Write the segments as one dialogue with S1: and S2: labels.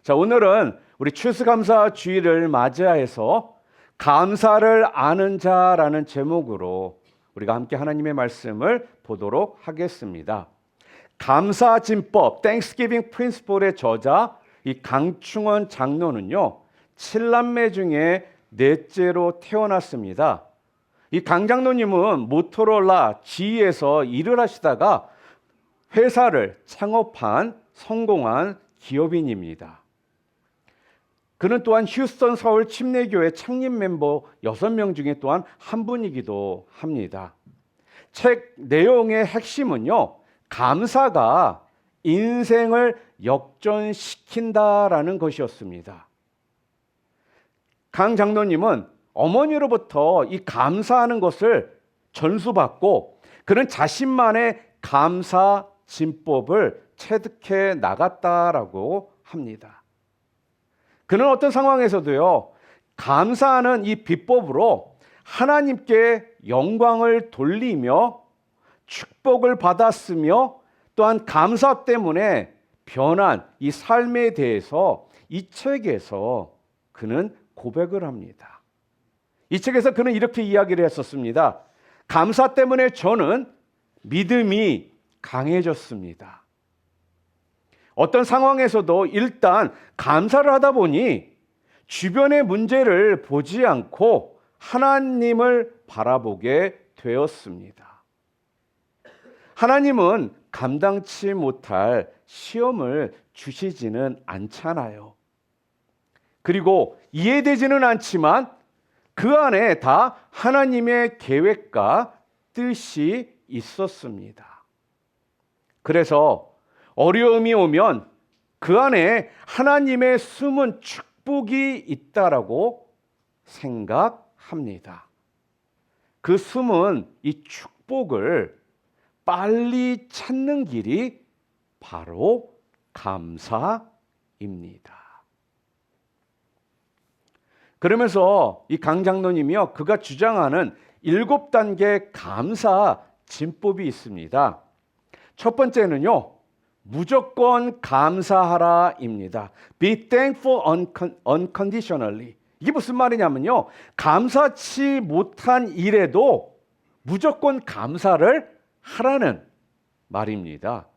S1: 자, 오늘은 우리 추수감사주의를 맞이해서 감사를 아는 자라는 제목으로 우리가 함께 하나님의 말씀을 보도록 하겠습니다. 감사진법, Thanksgiving Principle의 저자 이 강충원 장로는요, 7남매 중에 넷째로 태어났습니다. 이 강 장로님은 모토로라 GE에서 일을 하시다가 회사를 창업한 성공한 기업인입니다. 그는 또한 휴스턴 서울 침례교회 창립 멤버 6명 중에 또한 한 분이기도 합니다. 책 내용의 핵심은요, 감사가 인생을 역전시킨다라는 것이었습니다. 강 장로님은 어머니로부터 이 감사하는 것을 전수받고 그는 자신만의 감사 진법을 체득해 나갔다라고 합니다. 그는 어떤 상황에서도요, 감사하는 이 비법으로 하나님께 영광을 돌리며 축복을 받았으며 또한 감사 때문에 변한 이 삶에 대해서 이 책에서 그는 고백을 합니다. 이 책에서 그는 이렇게 이야기를 했었습니다. 감사 때문에 저는 믿음이 강해졌습니다. 어떤 상황에서도 일단 감사를 하다 보니 주변의 문제를 보지 않고 하나님을 바라보게 되었습니다. 하나님은 감당치 못할 시험을 주시지는 않잖아요. 그리고 이해되지는 않지만 그 안에 다 하나님의 계획과 뜻이 있었습니다. 그래서 어려움이 오면 그 안에 하나님의 숨은 축복이 있다라고 생각합니다. 그 숨은 이 축복을 빨리 찾는 길이 바로 감사입니다. 그러면서 이 강 장로님이요, 그가 주장하는 7단계 감사 진법이 있습니다. 첫 번째는요, 무조건 감사하라입니다. Be thankful unconditionally. 이게 무슨 말이냐면요, 감사치 못한 일에도 무조건 감사를 하라는 말입니다.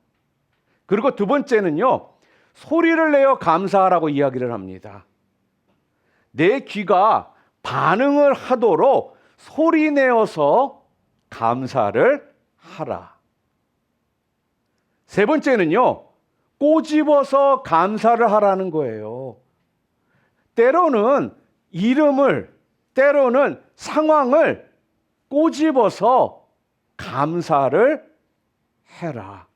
S1: 그리고 두 번째는요, 소리를 내어 감사하라고 이야기를 합니다. 내 귀가 반응을 하도록 소리 내어서 감사를 하라. 세 번째는요, 꼬집어서 감사를 하라는 거예요. 때로는 이름을, 때로는 상황을 꼬집어서 감사를 해라.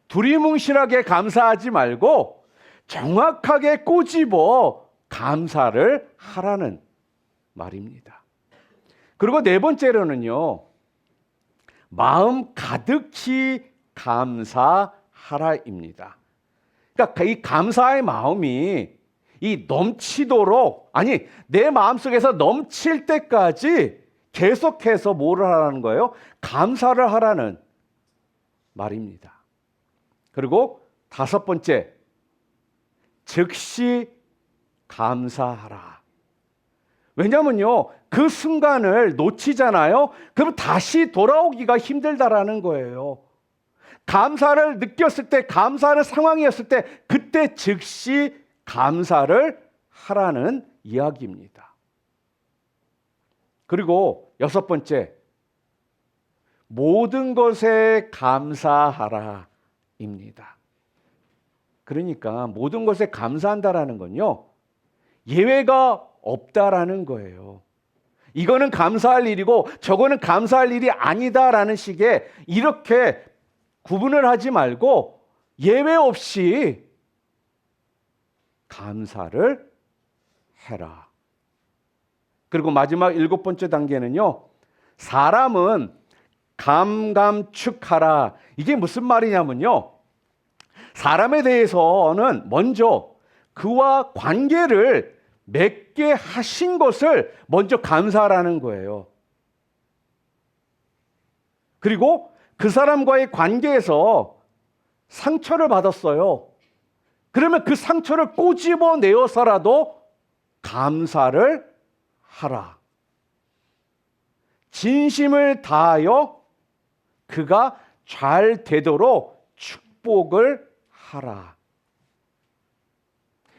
S1: 두리뭉실하게 감사하지 말고 정확하게 꼬집어 감사를 하라는 말입니다. 그리고 네 번째로는요, 마음 가득히 감사하라입니다. 그러니까 이 감사의 마음이 이 넘치도록, 아니 내 마음속에서 넘칠 때까지 계속해서 뭐를 하라는 거예요? 감사를 하라는 말입니다. 그리고 다섯 번째, 즉시 감사하라. 왜냐면요, 그 순간을 놓치잖아요. 그럼 다시 돌아오기가 힘들다라는 거예요. 감사를 느꼈을 때, 감사하는 상황이었을 때, 그때 즉시 감사를 하라는 이야기입니다. 그리고 여섯 번째, 모든 것에 감사하라입니다. 그러니까 모든 것에 감사한다라는 건요, 예외가 없다라는 거예요. 이거는 감사할 일이고 저거는 감사할 일이 아니다라는 식의 이렇게 구분을 하지 말고 예외 없이 감사를 해라. 그리고 마지막 7번째 단계는요, 사람은 감감축하라. 이게 무슨 말이냐면요, 사람에 대해서는 먼저 그와 관계를 맺게 하신 것을 먼저 감사하라는 거예요. 그리고 그 사람과의 관계에서 상처를 받았어요. 그러면 그 상처를 꼬집어내어서라도 감사를 하라. 진심을 다하여 그가 잘 되도록 축복을 하라.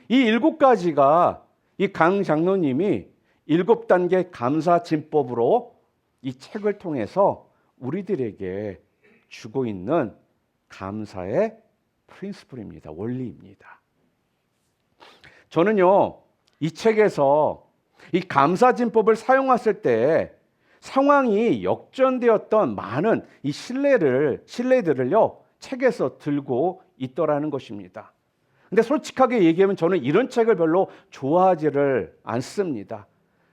S1: 이 7가지가 이 강 장로님이 7단계 감사 진법으로 이 책을 통해서 우리들에게 주고 있는 감사의 프린시플입니다. 원리입니다. 저는요, 이 책에서 이 감사 진법을 사용했을 때 상황이 역전되었던 많은 이 신뢰들을요, 책에서 들고 있더라는 것입니다. 근데 솔직하게 얘기하면 저는 이런 책을 별로 좋아하지를 않습니다.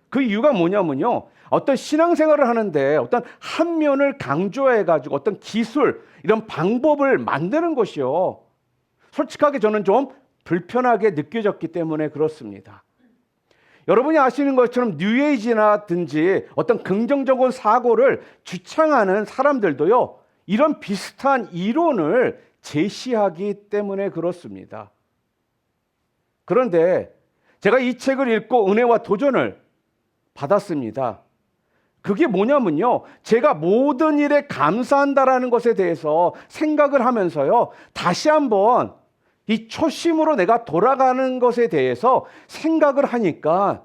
S1: 그 이유가 뭐냐면요, 어떤 신앙생활을 하는데 어떤 한 면을 강조해가지고 어떤 기술, 이런 방법을 만드는 것이요, 솔직하게 저는 좀 불편하게 느껴졌기 때문에 그렇습니다. 여러분이 아시는 것처럼 뉴에이지나든지 어떤 긍정적인 사고를 주창하는 사람들도요, 이런 비슷한 이론을 제시하기 때문에 그렇습니다. 그런데 제가 이 책을 읽고 은혜와 도전을 받았습니다. 그게 뭐냐면요, 제가 모든 일에 감사한다라는 것에 대해서 생각을 하면서요, 다시 한번 이 초심으로 내가 돌아가는 것에 대해서 생각을 하니까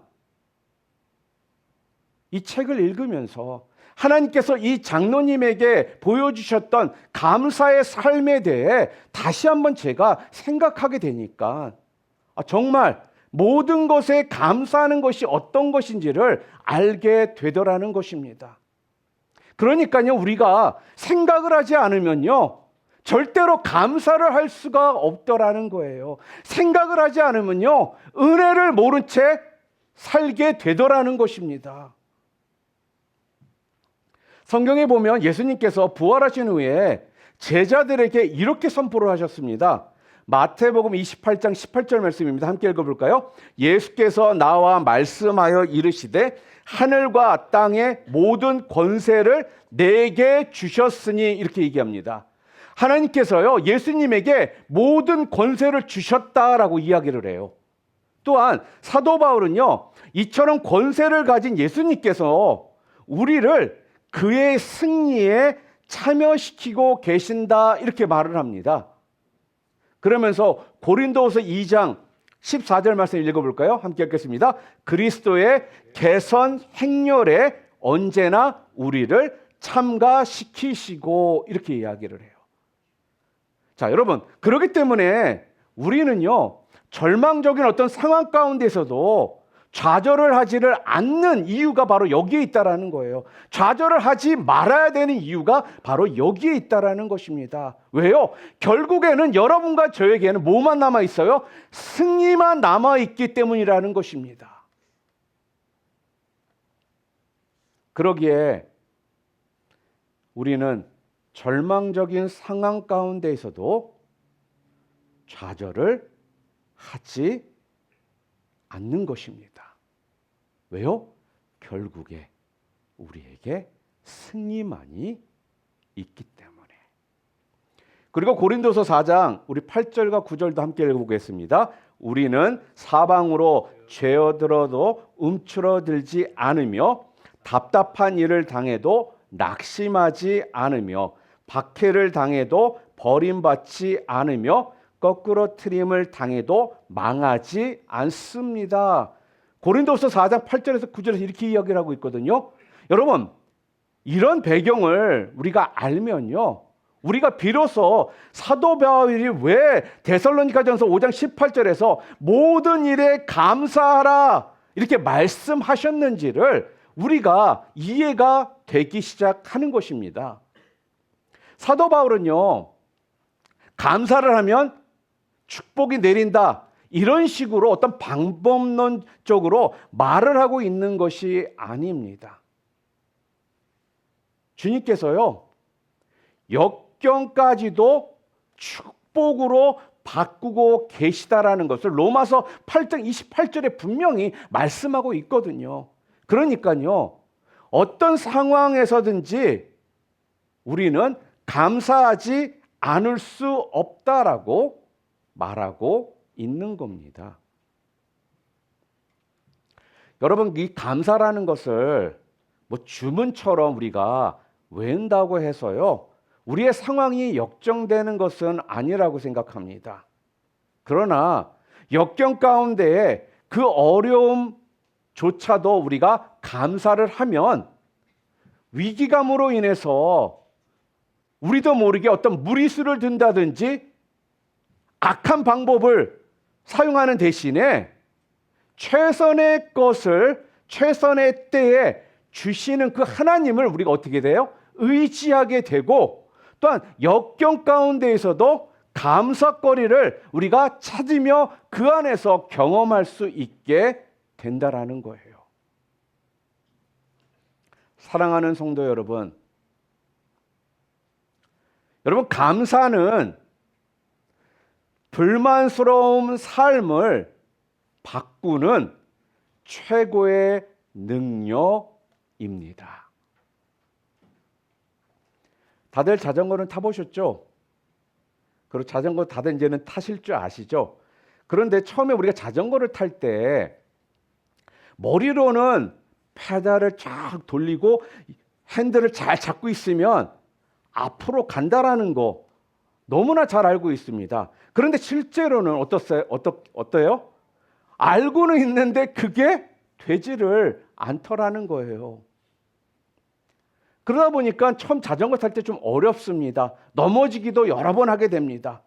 S1: 이 책을 읽으면서 하나님께서 이 장로님에게 보여주셨던 감사의 삶에 대해 다시 한번 제가 생각하게 되니까 정말 모든 것에 감사하는 것이 어떤 것인지를 알게 되더라는 것입니다. 그러니까요, 우리가 생각을 하지 않으면요, 절대로 감사를 할 수가 없더라는 거예요. 생각을 하지 않으면요, 은혜를 모른 채 살게 되더라는 것입니다. 성경에 보면 예수님께서 부활하신 후에 제자들에게 이렇게 선포를 하셨습니다. 마태복음 28장 18절 말씀입니다. 함께 읽어볼까요? 예수께서 나와 말씀하여 이르시되 하늘과 땅의 모든 권세를 내게 주셨으니, 이렇게 얘기합니다. 하나님께서요, 예수님에게 모든 권세를 주셨다라고 이야기를 해요. 또한 사도 바울은요, 이처럼 권세를 가진 예수님께서 우리를 그의 승리에 참여시키고 계신다, 이렇게 말을 합니다. 그러면서 고린도후서 2장 14절 말씀 읽어볼까요? 함께 읽겠습니다. 그리스도의 개선 행렬에 언제나 우리를 참가시키시고, 이렇게 이야기를 해요. 자, 여러분, 그렇기 때문에 우리는요, 절망적인 어떤 상황 가운데서도 좌절을 하지를 않는 이유가 바로 여기에 있다라는 거예요. 좌절을 하지 말아야 되는 이유가 바로 여기에 있다라는 것입니다. 왜요? 결국에는 여러분과 저에게는 뭐만 남아 있어요? 승리만 남아 있기 때문이라는 것입니다. 그러기에 우리는 절망적인 상황 가운데에서도 좌절을 하지 않는 것입니다. 왜요? 결국에 우리에게 승리만이 있기 때문에. 그리고 고린도서 4장 우리 8절과 9절도 함께 읽어보겠습니다. 우리는 사방으로 죄어들어도 움츠러들지 않으며 답답한 일을 당해도 낙심하지 않으며 박해를 당해도 버림받지 않으며 거꾸로 트림을 당해도 망하지 않습니다. 고린도서 4장 8절에서 9절에서 이렇게 이야기를 하고 있거든요. 여러분, 이런 배경을 우리가 알면요, 우리가 비로소 사도 바울이 왜 데살로니가전서 5장 18절에서 모든 일에 감사하라 이렇게 말씀하셨는지를 우리가 이해가 되기 시작하는 것입니다. 사도 바울은요, 감사를 하면 축복이 내린다, 이런 식으로 어떤 방법론적으로 말을 하고 있는 것이 아닙니다. 주님께서요, 역경까지도 축복으로 바꾸고 계시다라는 것을 로마서 8장 28절에 분명히 말씀하고 있거든요. 그러니까요, 어떤 상황에서든지 우리는 감사하지 않을 수 없다라고 말하고 있는 겁니다. 여러분, 이 감사라는 것을 뭐 주문처럼 우리가 외운다고 해서요, 우리의 상황이 역정되는 것은 아니라고 생각합니다. 그러나 역경 가운데에 그 어려움조차도 우리가 감사를 하면 위기감으로 인해서 우리도 모르게 어떤 무리수를 둔다든지 악한 방법을 사용하는 대신에 최선의 것을 최선의 때에 주시는 그 하나님을 우리가 어떻게 돼요? 의지하게 되고, 또한 역경 가운데에서도 감사거리를 우리가 찾으며 그 안에서 경험할 수 있게 된다라는 거예요. 사랑하는 성도 여러분, 감사는 불만스러운 삶을 바꾸는 최고의 능력입니다. 다들 자전거는 타보셨죠? 그리고 자전거 다들 이제는 타실 줄 아시죠? 그런데 처음에 우리가 자전거를 탈 때 머리로는 페달을 쫙 돌리고 핸들을 잘 잡고 있으면 앞으로 간다라는 거 너무나 잘 알고 있습니다. 그런데 실제로는 어때요? 알고는 있는데 그게 되지를 않더라는 거예요. 그러다 보니까 처음 자전거 탈 때 좀 어렵습니다. 넘어지기도 여러 번 하게 됩니다.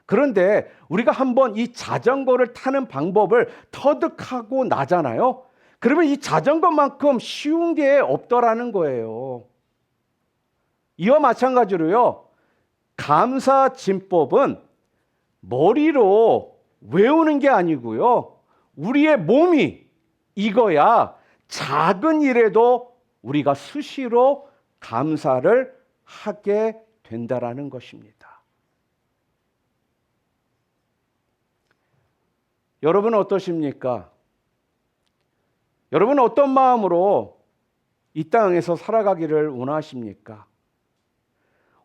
S1: 그런데 우리가 한번 이 자전거를 타는 방법을 터득하고 나잖아요. 그러면 이 자전거만큼 쉬운 게 없더라는 거예요. 이와 마찬가지로요, 감사 진법은 머리로 외우는 게 아니고요, 우리의 몸이 익어야 작은 일에도 우리가 수시로 감사를 하게 된다라는 것입니다. 여러분은 어떠십니까? 여러분은 어떤 마음으로 이 땅에서 살아가기를 원하십니까?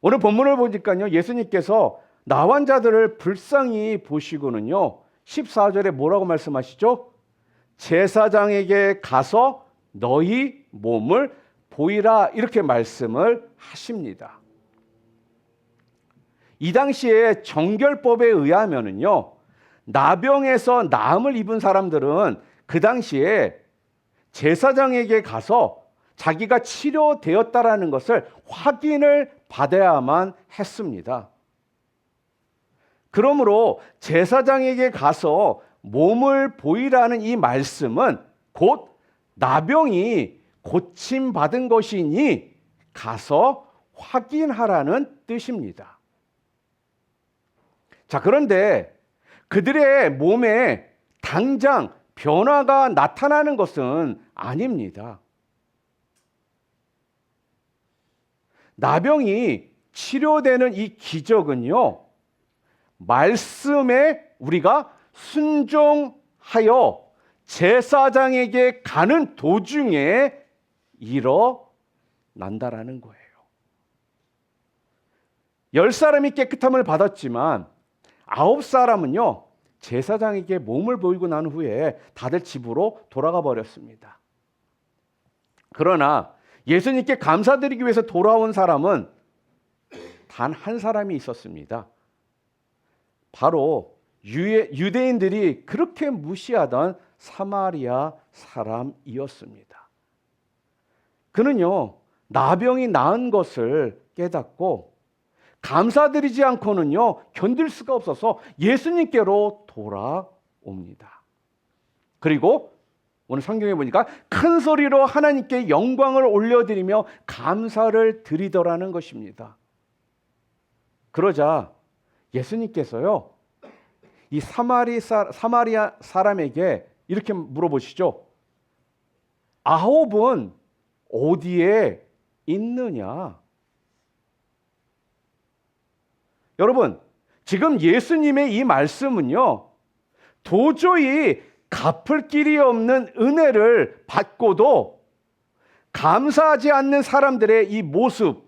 S1: 오늘 본문을 보니까요, 예수님께서 나환 자들을 불쌍히 보시고는요, 14절에 뭐라고 말씀하시죠? 제사장에게 가서 너희 몸을 보이라, 이렇게 말씀을 하십니다. 이 당시에 정결법에 의하면은요, 나병에서 나음을 입은 사람들은 그 당시에 제사장에게 가서 자기가 치료되었다라는 것을 확인을 받아야만 했습니다. 그러므로 제사장에게 가서 몸을 보이라는 이 말씀은 곧 나병이 고침받은 것이니 가서 확인하라는 뜻입니다. 자, 그런데 그들의 몸에 당장 변화가 나타나는 것은 아닙니다. 나병이 치료되는 이 기적은요, 말씀에 우리가 순종하여 제사장에게 가는 도중에 일어난다라는 거예요. 10사람이 깨끗함을 받았지만 9사람은요, 제사장에게 몸을 보이고 난 후에 다들 집으로 돌아가 버렸습니다. 그러나 예수님께 감사드리기 위해서 돌아온 사람은 단 한 사람이 있었습니다. 바로 유대인들이 그렇게 무시하던 사마리아 사람이었습니다. 그는요, 나병이 나은 것을 깨닫고 감사드리지 않고는요, 견딜 수가 없어서 예수님께로 돌아옵니다. 그리고 오늘 성경에 보니까 큰 소리로 하나님께 영광을 올려드리며 감사를 드리더라는 것입니다. 그러자 예수님께서요, 이 사마리아 사람에게 이렇게 물어보시죠. 9은 어디에 있느냐? 여러분, 지금 예수님의 이 말씀은요, 도저히 갚을 길이 없는 은혜를 받고도 감사하지 않는 사람들의 이 모습,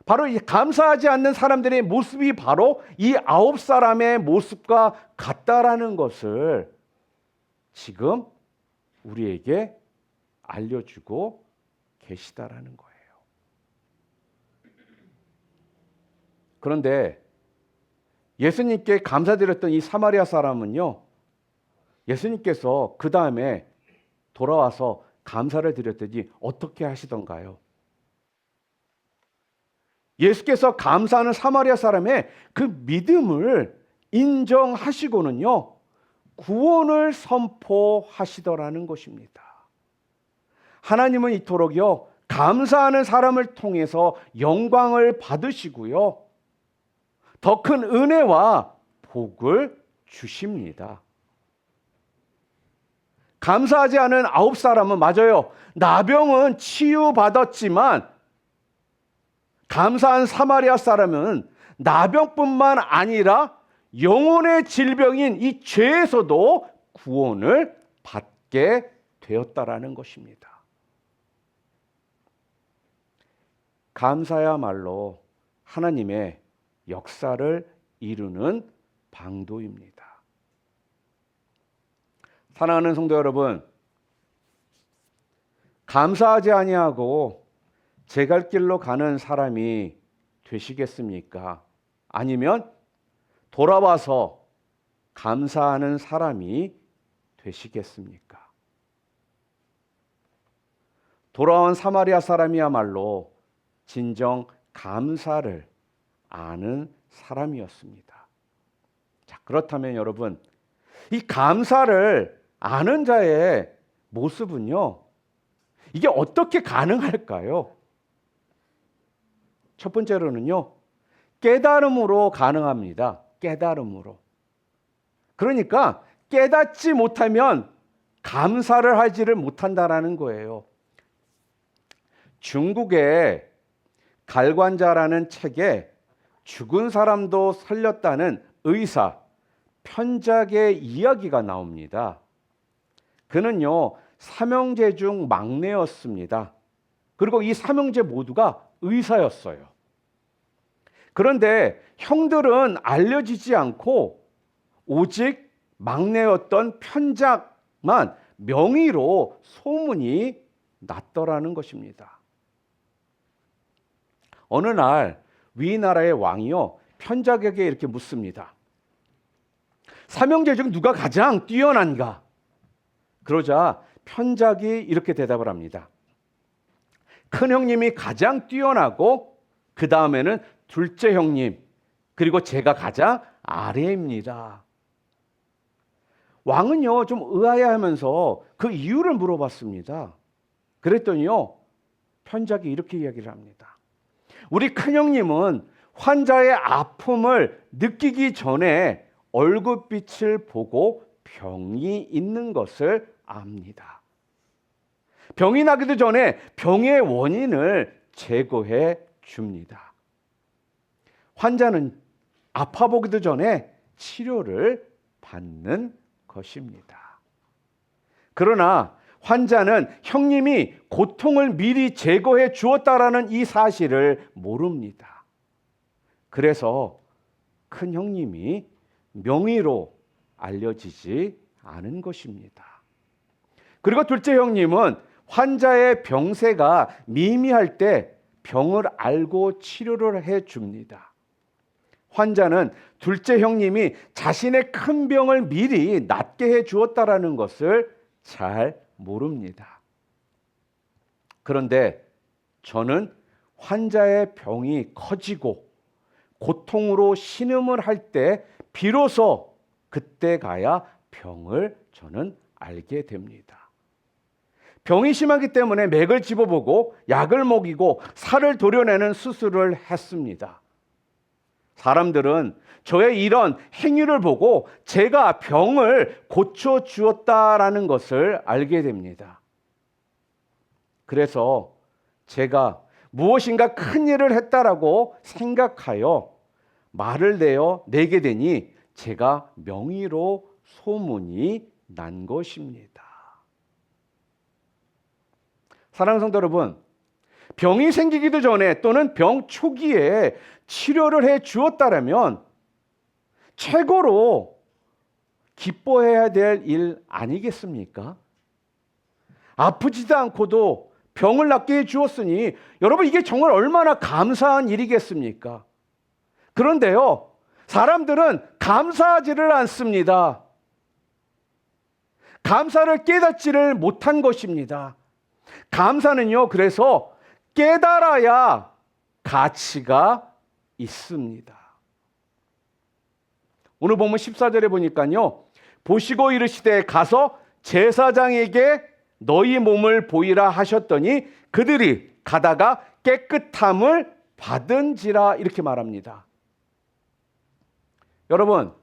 S1: 바로 이 감사하지 않는 사람들의 모습이 바로 이 9사람의 모습과 같다라는 것을 지금 우리에게 알려주고 계시다라는 거예요. 그런데 예수님께 감사드렸던 이 사마리아 사람은요, 예수님께서 그 다음에 돌아와서 감사를 드렸더니 어떻게 하시던가요? 예수께서 감사하는 사마리아 사람의 그 믿음을 인정하시고는요, 구원을 선포하시더라는 것입니다. 하나님은 이토록요, 감사하는 사람을 통해서 영광을 받으시고요, 더 큰 은혜와 복을 주십니다. 감사하지 않은 9사람은 맞아요. 나병은 치유받았지만 감사한 사마리아 사람은 나병뿐만 아니라 영혼의 질병인 이 죄에서도 구원을 받게 되었다라는 것입니다. 감사야말로 하나님의 역사를 이루는 방도입니다. 사랑하는 성도 여러분, 감사하지 아니하고 제 갈 길로 가는 사람이 되시겠습니까? 아니면 돌아와서 감사하는 사람이 되시겠습니까? 돌아온 사마리아 사람이야말로 진정 감사를 아는 사람이었습니다. 자, 그렇다면 여러분, 이 감사를 아는 자의 모습은요, 이게 어떻게 가능할까요? 첫 번째로는요, 깨달음으로 가능합니다. 깨달음으로. 그러니까 깨닫지 못하면 감사를 하지를 못한다라는 거예요. 중국의 갈관자라는 책에 죽은 사람도 살렸다는 의사 편작의 이야기가 나옵니다. 그는요, 삼형제 중 막내였습니다. 그리고 이 삼형제 모두가 의사였어요. 그런데 형들은 알려지지 않고 오직 막내였던 편작만 명의로 소문이 났더라는 것입니다. 어느 날 위나라의 왕이요, 편작에게 이렇게 묻습니다. 삼형제 중 누가 가장 뛰어난가? 그러자 편작이 이렇게 대답을 합니다. 큰 형님이 가장 뛰어나고 그 다음에는 둘째 형님, 그리고 제가 가장 아래입니다. 왕은요, 좀 의아해하면서 그 이유를 물어봤습니다. 그랬더니요, 편작이 이렇게 이야기를 합니다. 우리 큰형님은 환자의 아픔을 느끼기 전에 얼굴빛을 보고 병이 있는 것을 압니다. 병이 나기도 전에 병의 원인을 제거해 줍니다. 환자는 아파 보기도 전에 치료를 받는 것입니다. 그러나 환자는 형님이 고통을 미리 제거해 주었다라는 이 사실을 모릅니다. 그래서 큰 형님이 명의로 알려지지 않은 것입니다. 그리고 둘째 형님은 환자의 병세가 미미할 때 병을 알고 치료를 해 줍니다. 환자는 둘째 형님이 자신의 큰 병을 미리 낫게 해 주었다라는 것을 잘 모릅니다. 그런데 저는 환자의 병이 커지고 고통으로 신음을 할 때 비로소 그때 가야 병을 저는 알게 됩니다. 병이 심하기 때문에 맥을 집어보고 약을 먹이고 살을 도려내는 수술을 했습니다. 사람들은 저의 이런 행위를 보고 제가 병을 고쳐주었다라는 것을 알게 됩니다. 그래서 제가 무엇인가 큰 일을 했다라고 생각하여 말을 내게 되니 제가 명의로 소문이 난 것입니다. 사랑하는 성도 여러분, 병이 생기기도 전에 또는 병 초기에 치료를 해 주었다라면 최고로 기뻐해야 될 일 아니겠습니까? 아프지도 않고도 병을 낫게 해 주었으니 여러분 이게 정말 얼마나 감사한 일이겠습니까? 그런데요, 사람들은 감사하지를 않습니다. 감사를 깨닫지를 못한 것입니다. 감사는요, 그래서 깨달아야 가치가 있습니다. 오늘 본문 14절에 보니까요, 보시고 이르시되 가서 제사장에게 너희 몸을 보이라 하셨더니 그들이 가다가 깨끗함을 받은지라 이렇게 말합니다. 여러분,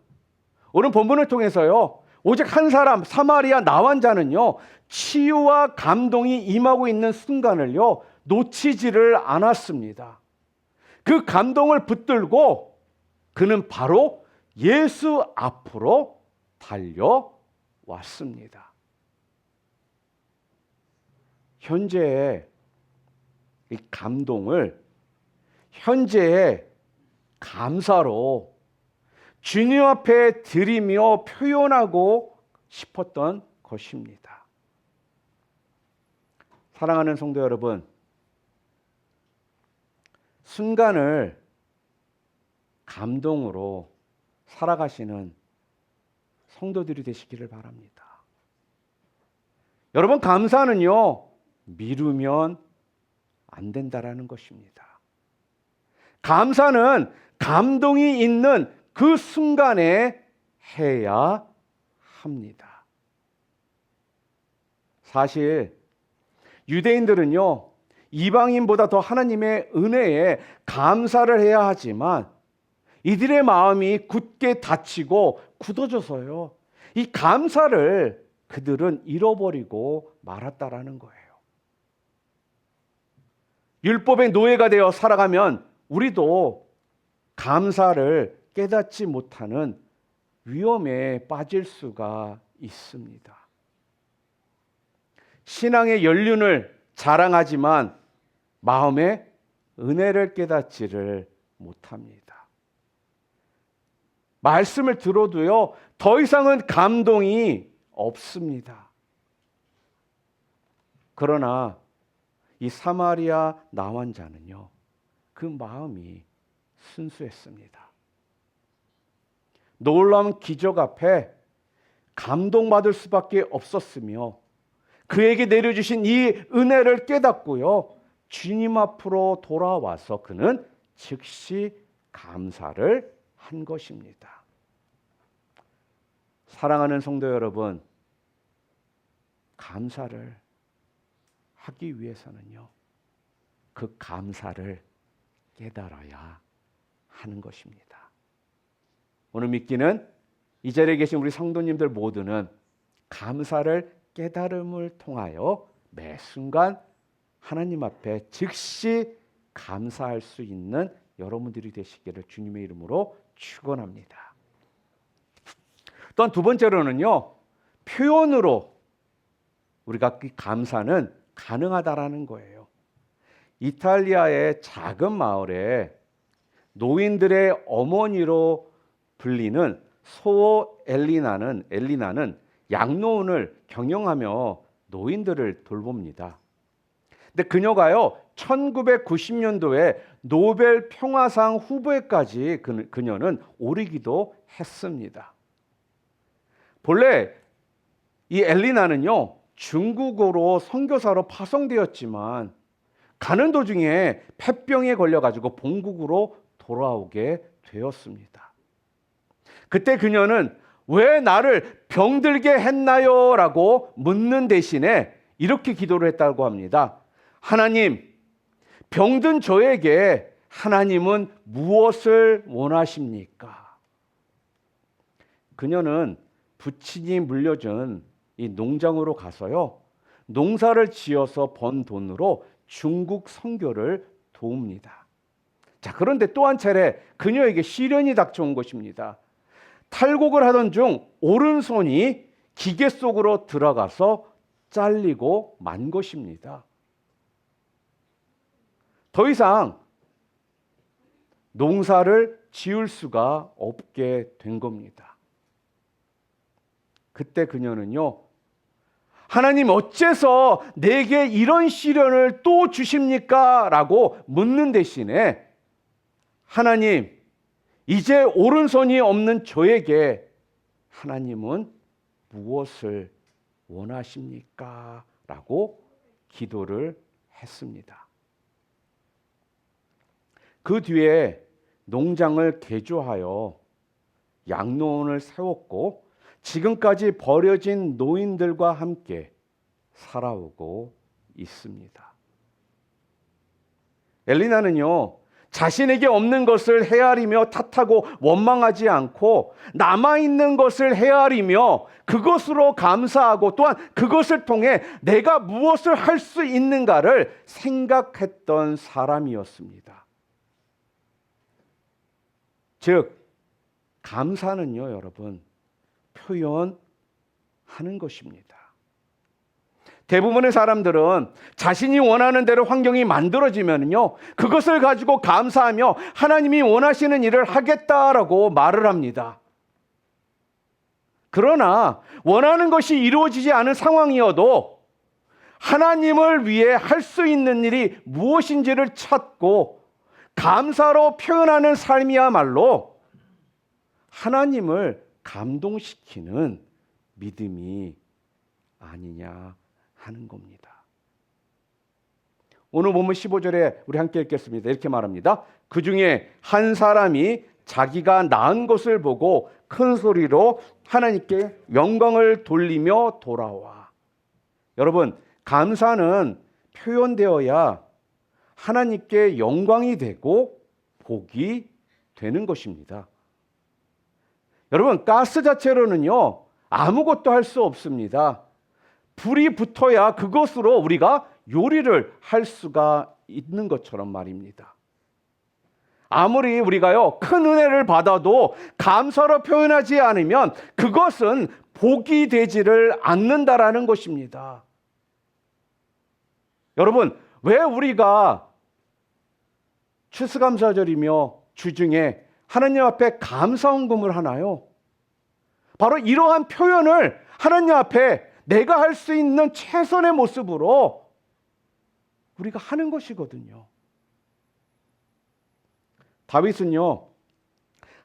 S1: 오늘 본문을 통해서요, 오직 한 사람 사마리아 나환자는요, 치유와 감동이 임하고 있는 순간을요 놓치지를 않았습니다. 그 감동을 붙들고 그는 바로 예수 앞으로 달려왔습니다. 현재의 이 감동을 현재의 감사로 주님 앞에 드리며 표현하고 싶었던 것입니다. 사랑하는 성도 여러분, 순간을 감동으로 살아가시는 성도들이 되시기를 바랍니다. 여러분, 감사는요, 미루면 안 된다라는 것입니다. 감사는 감동이 있는 그 순간에 해야 합니다. 사실 유대인들은요, 이방인보다 더 하나님의 은혜에 감사를 해야 하지만 이들의 마음이 굳게 닫히고 굳어져서요, 이 감사를 그들은 잃어버리고 말았다라는 거예요. 율법의 노예가 되어 살아가면 우리도 감사를 깨닫지 못하는 위험에 빠질 수가 있습니다. 신앙의 연륜을 자랑하지만 마음의 은혜를 깨닫지를 못합니다. 말씀을 들어도요, 더 이상은 감동이 없습니다. 그러나 이 사마리아 나환자는요, 그 마음이 순수했습니다. 놀라운 기적 앞에 감동받을 수밖에 없었으며 그에게 내려주신 이 은혜를 깨닫고요, 주님 앞으로 돌아와서 그는 즉시 감사를 한 것입니다. 사랑하는 성도 여러분, 감사를 하기 위해서는요, 그 감사를 깨달아야 하는 것입니다. 오늘 믿기는 이 자리에 계신 우리 성도님들 모두는 감사를 깨달음을 통하여 매 순간 하나님 앞에 즉시 감사할 수 있는 여러분들이 되시기를 주님의 이름으로 축원합니다. 또한 두 번째로는요, 표현으로 우리가 그 감사는 가능하다라는 거예요. 이탈리아의 작은 마을에 노인들의 어머니로 불리는 소오 엘리나는 양로원을 경영하며 노인들을 돌봅니다. 근데 그녀가요, 1990년도에 노벨 평화상 후보에까지 그녀는 오르기도 했습니다. 본래 이 엘리나는요, 중국어로 선교사로 파송되었지만 가는 도중에 폐병에 걸려가지고 본국으로 돌아오게 되었습니다. 그때 그녀는 왜 나를 병들게 했나요? 라고 묻는 대신에 이렇게 기도를 했다고 합니다. 하나님, 병든 저에게 하나님은 무엇을 원하십니까? 그녀는 부친이 물려준 이 농장으로 가서요, 농사를 지어서 번 돈으로 중국 선교를 도웁니다. 자, 그런데 또 한 차례 그녀에게 시련이 닥쳐온 것입니다. 탈곡을 하던 중 오른손이 기계 속으로 들어가서 잘리고 만 것입니다. 더 이상 농사를 지을 수가 없게 된 겁니다. 그때 그녀는요, 하나님 어째서 내게 이런 시련을 또 주십니까? 라고 묻는 대신에 하나님, 이제 오른손이 없는 저에게 하나님은 무엇을 원하십니까? 라고 기도를 했습니다. 그 뒤에 농장을 개조하여 양로원을 세웠고 지금까지 버려진 노인들과 함께 살아오고 있습니다. 엘리나는요, 자신에게 없는 것을 헤아리며 탓하고 원망하지 않고 남아있는 것을 헤아리며 그것으로 감사하고 또한 그것을 통해 내가 무엇을 할 수 있는가를 생각했던 사람이었습니다. 즉, 감사는요, 여러분, 표현하는 것입니다. 대부분의 사람들은 자신이 원하는 대로 환경이 만들어지면요, 그것을 가지고 감사하며 하나님이 원하시는 일을 하겠다라고 말을 합니다. 그러나 원하는 것이 이루어지지 않은 상황이어도 하나님을 위해 할 수 있는 일이 무엇인지를 찾고 감사로 표현하는 삶이야말로 하나님을 감동시키는 믿음이 아니냐 하는 겁니다. 오늘 본문 15절에 우리 함께 읽겠습니다. 이렇게 말합니다. 그 중에 한 사람이 자기가 낳은 것을 보고 큰 소리로 하나님께 영광을 돌리며 돌아와. 여러분, 감사는 표현되어야 하나님께 영광이 되고 복이 되는 것입니다. 여러분, 가스 자체로는요, 아무것도 할 수 없습니다. 불이 붙어야 그것으로 우리가 요리를 할 수가 있는 것처럼 말입니다. 아무리 우리가요, 큰 은혜를 받아도 감사로 표현하지 않으면 그것은 복이 되지를 않는다라는 것입니다. 여러분, 왜 우리가 추수감사절이며 주중에 하나님 앞에 감사헌금을 하나요? 바로 이러한 표현을 하나님 앞에 내가 할 수 있는 최선의 모습으로 우리가 하는 것이거든요. 다윗은요,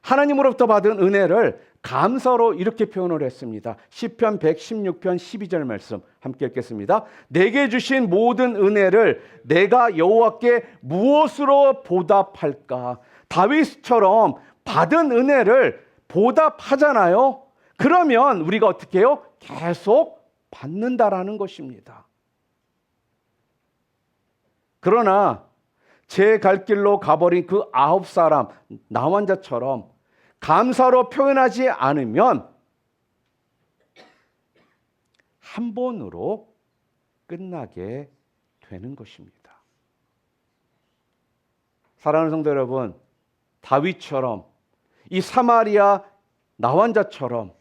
S1: 하나님으로부터 받은 은혜를 감사로 이렇게 표현을 했습니다. 시편 116편 12절 말씀 함께 읽겠습니다. 내게 주신 모든 은혜를 내가 여호와께 무엇으로 보답할까? 다윗처럼 받은 은혜를 보답하잖아요. 그러면 우리가 어떻게 해요? 계속 받는다라는 것입니다. 그러나 제 갈 길로 가버린 그 9사람 나환자처럼 감사로 표현하지 않으면 한 번으로 끝나게 되는 것입니다. 사랑하는 성도 여러분, 다윗처럼 이 사마리아 나환자처럼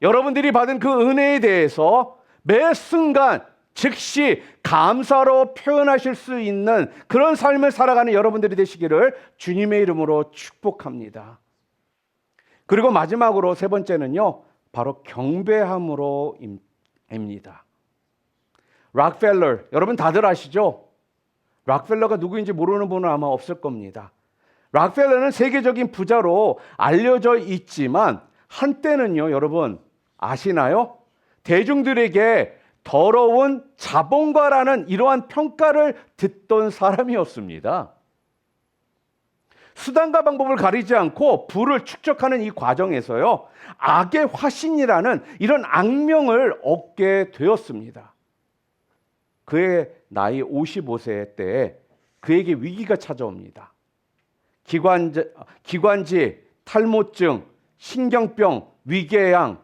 S1: 여러분들이 받은 그 은혜에 대해서 매 순간 즉시 감사로 표현하실 수 있는 그런 삶을 살아가는 여러분들이 되시기를 주님의 이름으로 축복합니다. 그리고 마지막으로 세 번째는요, 바로 경배함으로입니다. 락펠러, 여러분 다들 아시죠? 락펠러가 누구인지 모르는 분은 아마 없을 겁니다. 락펠러는 세계적인 부자로 알려져 있지만 한때는요, 여러분 아시나요? 대중들에게 더러운 자본가라는 이러한 평가를 듣던 사람이었습니다. 수단과 방법을 가리지 않고 부를 축적하는 이 과정에서요, 악의 화신이라는 이런 악명을 얻게 되었습니다. 그의 나이 55세 때 그에게 위기가 찾아옵니다. 기관지, 탈모증, 신경병, 위궤양,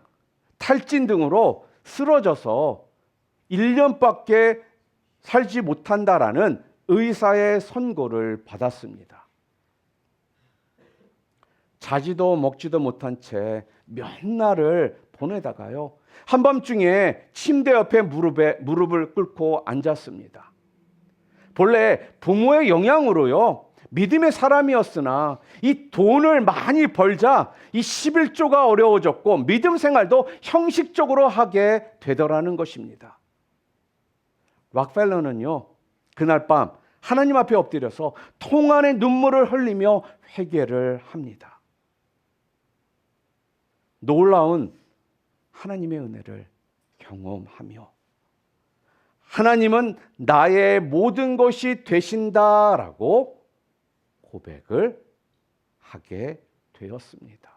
S1: 탈진 등으로 쓰러져서 1년밖에 살지 못한다라는 의사의 선고를 받았습니다. 자지도 먹지도 못한 채 몇 날을 보내다가요, 한밤중에 침대 옆에 무릎을 꿇고 앉았습니다. 본래 부모의 영향으로요, 믿음의 사람이었으나 이 돈을 많이 벌자 이 11조가 어려워졌고 믿음 생활도 형식적으로 하게 되더라는 것입니다. 락펠러는요, 그날 밤 하나님 앞에 엎드려서 통안의 눈물을 흘리며 회개를 합니다. 놀라운 하나님의 은혜를 경험하며 하나님은 나의 모든 것이 되신다라고 고백을 하게 되었습니다.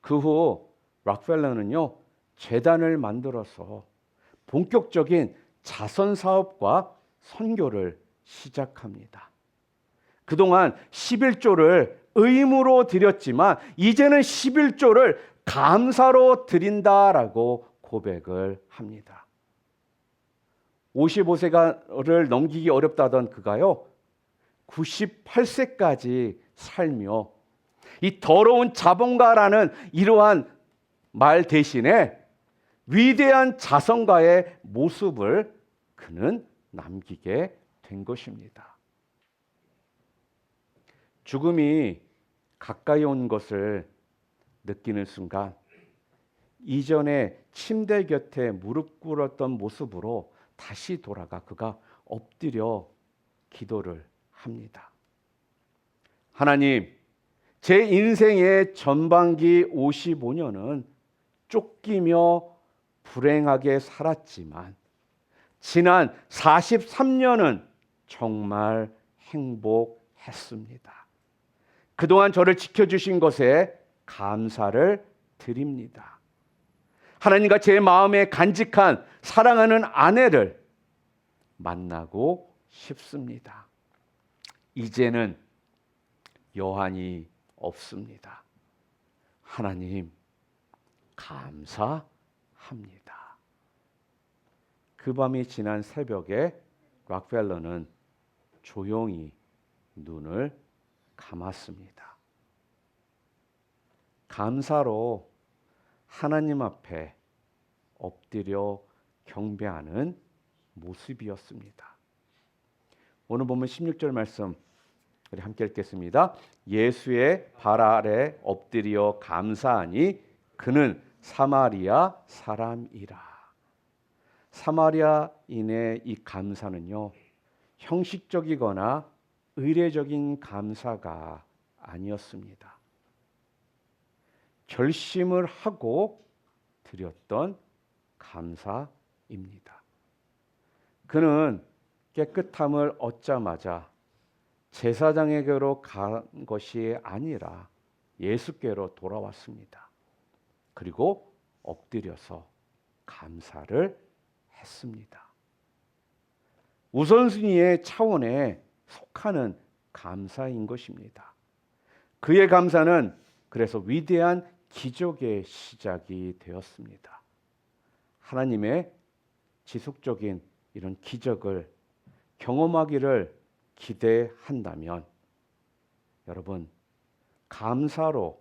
S1: 그 후 락펠러는요, 재단을 만들어서 본격적인 자선 사업과 선교를 시작합니다. 그동안 11조를 의무로 드렸지만 이제는 11조를 감사로 드린다라고 고백을 합니다. 55세를 넘기기 어렵다던 그가요, 98세까지 살며 이 더러운 자본가라는 이러한 말 대신에 위대한 자선가의 모습을 그는 남기게 된 것입니다. 죽음이 가까이 온 것을 느끼는 순간 이전에 침대 곁에 무릎 꿇었던 모습으로 다시 돌아가 그가 엎드려 기도를 합니다. 하나님, 제 인생의 전반기 55년은 쫓기며 불행하게 살았지만 지난 43년은 정말 행복했습니다. 그동안 저를 지켜주신 것에 감사를 드립니다. 하나님과 제 마음에 간직한 사랑하는 아내를 만나고 싶습니다. 이제는 여한이 없습니다. 하나님, 감사합니다. 그 밤이 지난 새벽에 락펠러는 조용히 눈을 감았습니다. 감사로 하나님 앞에 엎드려 경배하는 모습이었습니다. 오늘 보면 16절 말씀 우리 함께 읽겠습니다. 예수의 발 아래 엎드려 감사하니 그는 사마리아 사람이라. 사마리아인의 이 감사는요, 형식적이거나 의례적인 감사가 아니었습니다. 결심을 하고 드렸던 감사입니다. 그는 깨끗함을 얻자마자 제사장에게로 간 것이 아니라 예수께로 돌아왔습니다. 그리고 엎드려서 감사를 했습니다. 우선순위의 차원에 속하는 감사인 것입니다. 그의 감사는 그래서 위대한 기적의 시작이 되었습니다. 하나님의 지속적인 이런 기적을 경험하기를 기대한다면 여러분, 감사로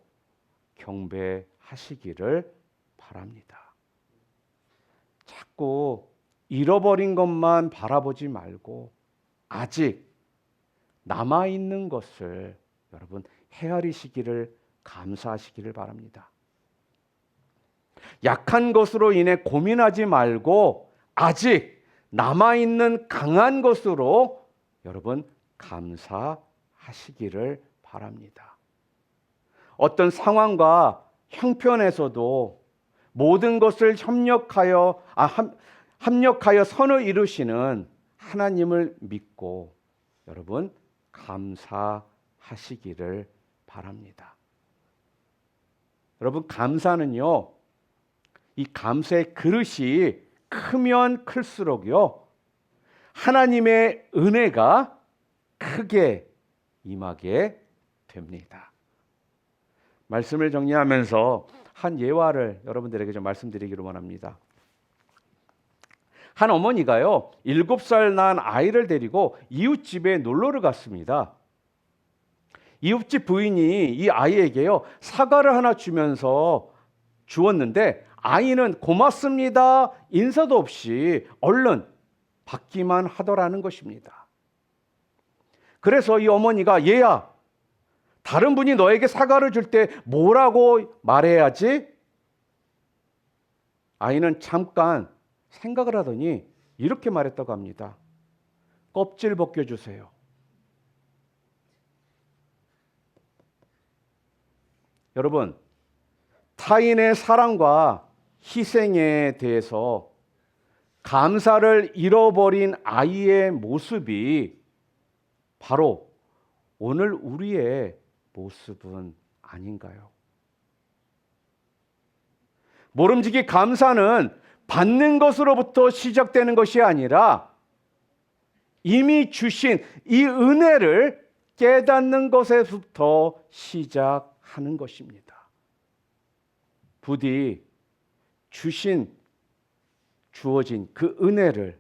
S1: 경배하시기를 바랍니다. 자꾸 잃어버린 것만 바라보지 말고 아직 남아있는 것을 여러분 헤아리시기를 감사하시기를 바랍니다. 약한 것으로 인해 고민하지 말고 아직 남아있는 강한 것으로 여러분 감사하시기를 바랍니다. 어떤 상황과 형편에서도 모든 것을 합력하여 선을 이루시는 하나님을 믿고 여러분 감사하시기를 바랍니다. 여러분, 감사는요, 이 감사의 그릇이 크면 클수록요, 하나님의 은혜가 크게 임하게 됩니다. 말씀을 정리하면서 한 예화를 여러분들에게 좀 말씀드리기로 원합니다. 한 어머니가요, 7살 난 아이를 데리고 이웃집에 놀러를 갔습니다. 이웃집 부인이 이 아이에게요, 사과를 하나 주었는데 아이는 고맙습니다 인사도 없이 얼른 받기만 하더라는 것입니다. 그래서 이 어머니가 얘야, 다른 분이 너에게 사과를 줄 때 뭐라고 말해야지? 아이는 잠깐 생각을 하더니 이렇게 말했다고 합니다. 껍질 벗겨주세요. 여러분, 타인의 사랑과 희생에 대해서 감사를 잃어버린 아이의 모습이 바로 오늘 우리의 모습은 아닌가요? 모름지기 감사는 받는 것으로부터 시작되는 것이 아니라 이미 주신 이 은혜를 깨닫는 것에서부터 시작하는 것입니다. 부디 주어진 그 은혜를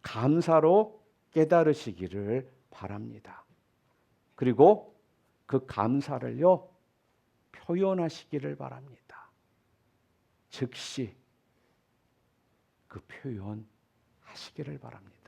S1: 감사로 깨달으시기를 바랍니다. 그리고 그 감사를요, 표현하시기를 바랍니다. 즉시 그 표현하시기를 바랍니다.